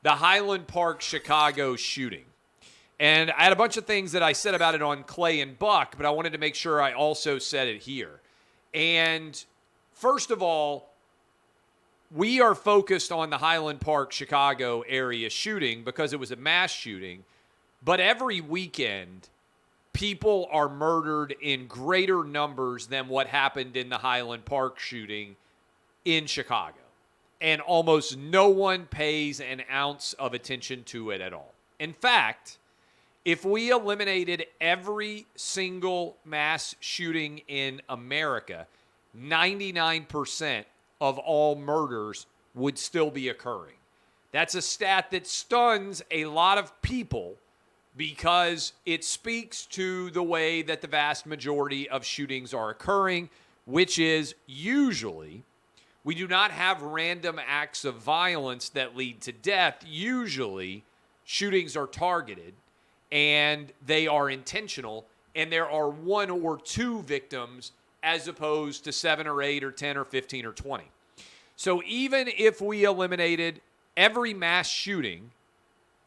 the Highland Park Chicago shooting. And I had a bunch of things that I said about it on Clay and Buck, but I wanted to make sure I also said it here. And first of all, we are focused on the Highland Park Chicago area shooting because it was a mass shooting. But every weekend, people are murdered in greater numbers than what happened in the Highland Park shooting in Chicago. And almost no one pays an ounce of attention to it at all. In fact, if we eliminated every single mass shooting in America, 99% of all murders would still be occurring. That's a stat that stuns a lot of people because it speaks to the way that the vast majority of shootings are occurring, which is usually we do not have random acts of violence that lead to death. Usually, shootings are targeted and they are intentional, and there are 1 or 2 victims as opposed to 7 or 8 or 10 or 15 or 20. So even if we eliminated every mass shooting,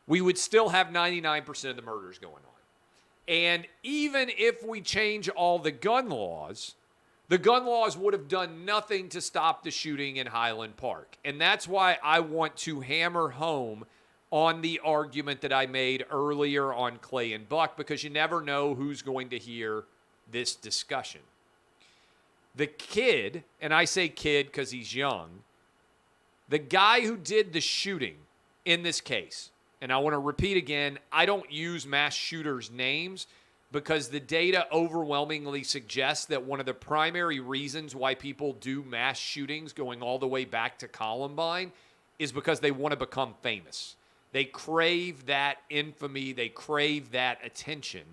we would still have 99% of the murders going on. And even if we change all the gun laws would have done nothing to stop the shooting in Highland Park. And that's why I want to hammer home on the argument that I made earlier on Clay and Buck, because you never know who's going to hear this discussion. The kid, and I say kid because he's young, the guy who did the shooting in this case, and I want to repeat again, I don't use mass shooters' names because the data overwhelmingly suggests that one of the primary reasons why people do mass shootings going all the way back to Columbine is because they want to become famous. They crave that infamy. They crave that attention.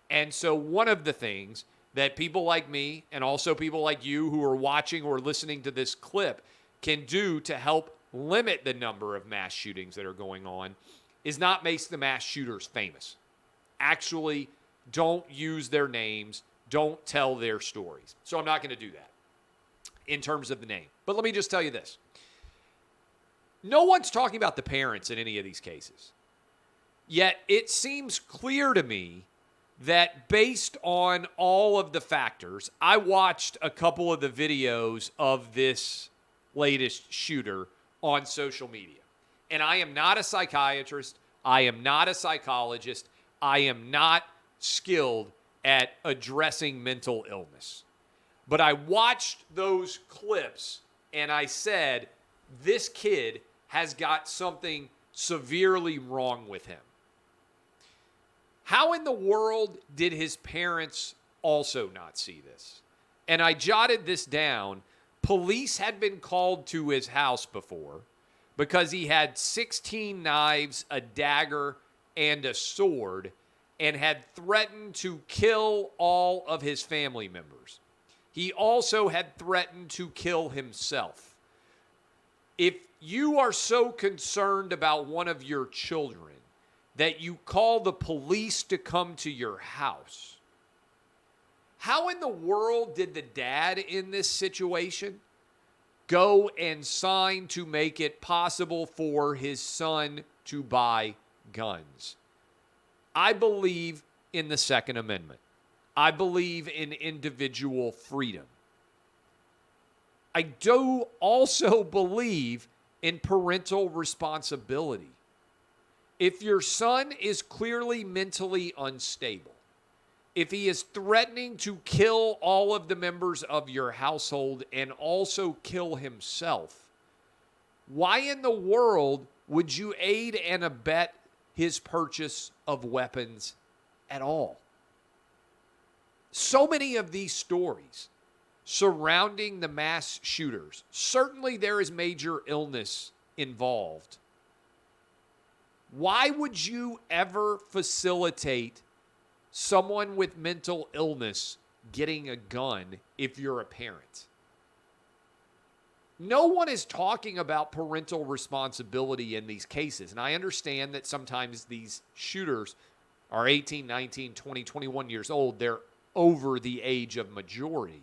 And so one of the things that people like me and also people like you who are watching or listening to this clip can do to help limit the number of mass shootings that are going on is not make the mass shooters famous. Actually, don't use their names. Don't tell their stories. So I'm not going to do that in terms of the name. But let me just tell you this. No one's talking about the parents in any of these cases. Yet it seems clear to me that based on all of the factors, I watched a couple of the videos of this latest shooter on social media. And I am not a psychiatrist. I am not a psychologist. I am not skilled at addressing mental illness. But I watched those clips and I said, this kid has got something severely wrong with him. How in the world did his parents also not see this? And I jotted this down. Police had been called to his house before because he had 16 knives, a dagger, and a sword, and had threatened to kill all of his family members. He also had threatened to kill himself. If you are so concerned about one of your children that you call the police to come to your house, how in the world did the dad in this situation go and sign to make it possible for his son to buy guns? I believe in the Second Amendment. I believe in individual freedom. I do also believe in parental responsibility. If your son is clearly mentally unstable, if he is threatening to kill all of the members of your household and also kill himself, why in the world would you aid and abet his purchase of weapons at all? So many of these stories surrounding the mass shooters, certainly there is major illness involved. Why would you ever facilitate someone with mental illness getting a gun if you're a parent? No one is talking about parental responsibility in these cases. And I understand that sometimes these shooters are 18, 19, 20, 21 years old. They're over the age of majority.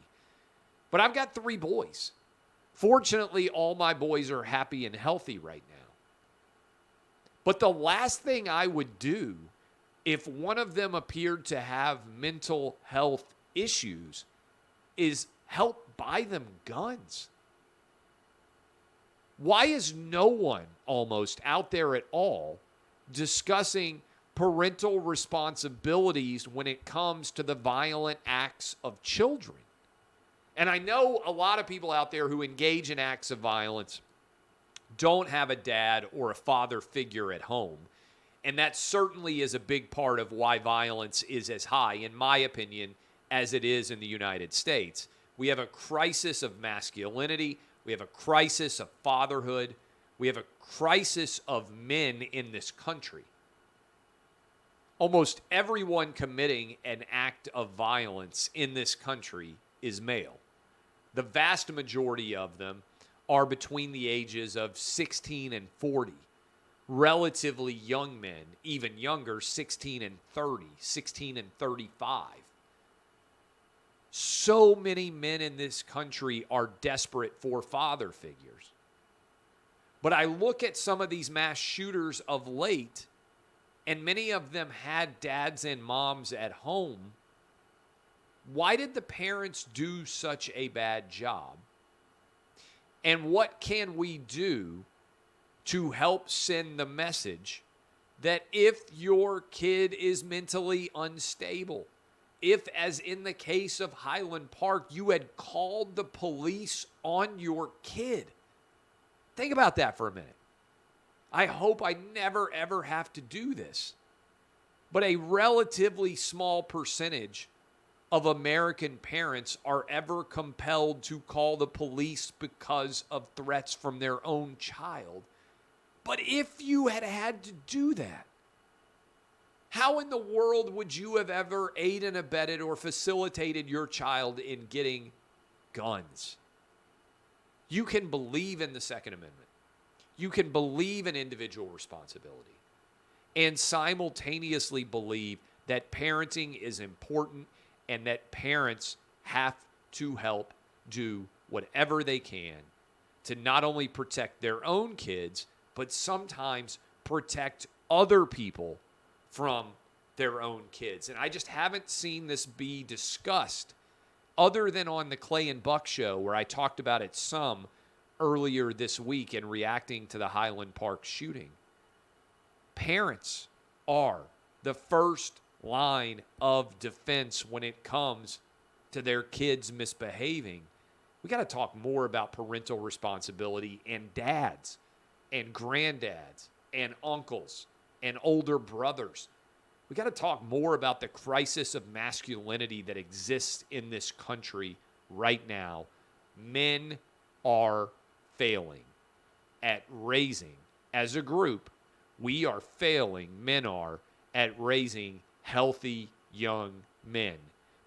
But I've got 3 boys. Fortunately, all my boys are happy and healthy right now. But the last thing I would do if one of them appeared to have mental health issues is help buy them guns. Why is no one almost out there at all discussing parental responsibilities when it comes to the violent acts of children? And I know a lot of people out there who engage in acts of violence don't have a dad or a father figure at home. And that certainly is a big part of why violence is as high, in my opinion, as it is in the United States. We have a crisis of masculinity. We have a crisis of fatherhood. We have a crisis of men in this country. Almost everyone committing an act of violence in this country is male. The vast majority of them are between the ages of 16 and 40. Relatively young men, even younger, 16 and 30, 16 and 35. So many men in this country are desperate for father figures. But I look at some of these mass shooters of late, and many of them had dads and moms at home. Why did the parents do such a bad job? And what can we do to help send the message that if your kid is mentally unstable, if, as in the case of Highland Park, you had called the police on your kid? Think about that for a minute. I hope I never, ever have to do this. But a relatively small percentage of American parents are ever compelled to call the police because of threats from their own child. But if you had to do that, how in the world would you have ever aided and abetted or facilitated your child in getting guns? You can believe in the Second Amendment. You can believe in individual responsibility and simultaneously believe that parenting is important and that parents have to help do whatever they can to not only protect their own kids, but sometimes protect other people from their own kids. And I just haven't seen this be discussed other than on the Clay and Buck show, where I talked about it some earlier this week in reacting to the Highland Park shooting. Parents are the first line of defense when it comes to their kids misbehaving. We got to talk more about parental responsibility and dads and granddads and uncles and older brothers. We got to talk more about the crisis of masculinity that exists in this country right now. Men are failing at raising, as a group, we are failing, men are, at raising healthy young men,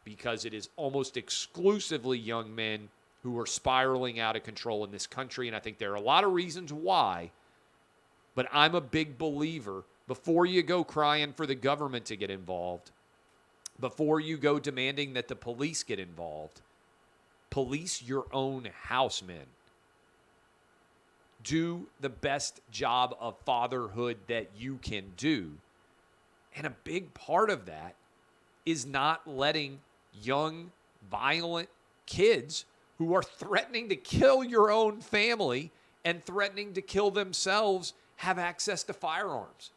because it is almost exclusively young men who are spiraling out of control in this country. And I think there are a lot of reasons why, but I'm a big believer, before you go crying for the government to get involved, before you go demanding that the police get involved, police your own house, men. Do the best job of fatherhood that you can do. And a big part of that is not letting young, violent kids who are threatening to kill your own family and threatening to kill themselves have access to firearms.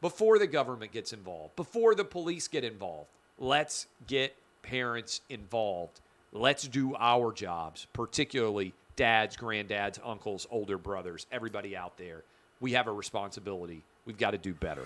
Before the government gets involved, before the police get involved, let's get parents involved. Let's do our jobs, particularly dads, granddads, uncles, older brothers, everybody out there. We have a responsibility. We've got to do better.